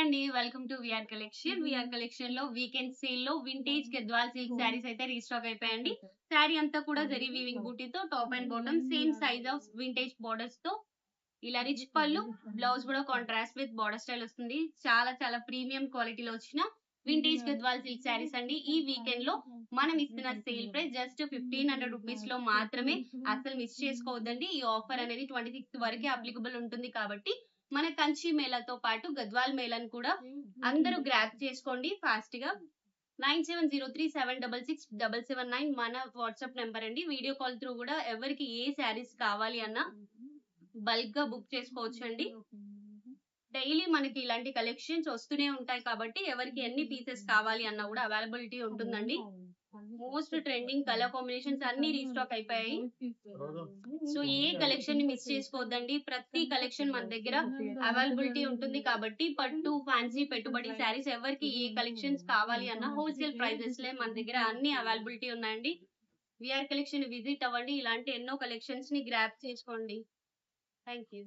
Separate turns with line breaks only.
అండి. Welcome to VR collection. VR collection లో weekend sale లో వింటేజ్ గద్వాల్ సిల్క్ శారీస్ అయితే రీస్టాక్ అయిపోయాయండి. శారీ అంతా కూడా జరీ వీవింగ్ బూటీతో top and bottom same size of vintage borders తో ఇలా రిచ్ పళ్ళు, బ్లౌజ్ కూడా కాంట్రాస్ట్ విత్ బార్డర్ స్టైల్ వస్తుంది. చాలా చాలా ప్రీమియం క్వాలిటీలో వచ్చిన వింటేజ్ గద్వాల్ సిల్క్ శారీస్ అండి. ఈ వీకెండ్ లో మనం ఇస్తున్న సేల్ ప్రైస్ జస్ట్ 1500 రూపీస్ లో మాత్రమే. అసలు మిస్ చేసుకోవద్దండి. ఈ ఆఫర్ అనేది 26 వరకే అప్లికబుల్ ఉంటుంది కాబట్టి మన కంచి మేళాతో పాటు గద్వాల్ మేళాను కూడా అందరూ గ్రాప్ చేసుకోండి ఫాస్ట్ గా. 9703766779 మన వాట్సాప్ నెంబర్ అండి. వీడియో కాల్ త్రూ కూడా ఎవరికి ఏ శారీస్ కావాలి అన్నా బల్క్ గా బుక్ చేసుకోవచ్చు అండి. డైలీ మనకి ఇలాంటి కలెక్షన్స్ వస్తూనే ఉంటాయి కాబట్టి ఎవరికి ఎన్ని పీసెస్ కావాలి అన్నా కూడా అవైలబిలిటీ ఉంటుందండి. మోస్ట్ ట్రెండింగ్ కలర్ కాంబినేషన్స్ అన్ని రీస్టాక్ అయిపోయాయి. సో ఏ కలెక్షన్ ని మిస్ చేసుకోవద్దండి. ప్రతి కలెక్షన్ మన దగ్గర అవైలబిలిటీ ఉంటుంది కాబట్టి పట్టు, ఫ్యాన్సీ, పెట్టుబడి శారీస్ ఎవరికి ఏ కలెక్షన్స్ కావాలి అన్న హోల్సేల్ ప్రైజెస్ లే మన దగ్గర అన్ని అవైలబిలిటీ ఉన్నాయండి. వీఆర్ కలెక్షన్ విజిట్ అవ్వండి. ఇలాంటి ఎన్నో కలెక్షన్స్ ని గ్రాప్ చేసుకోండి. Thank you.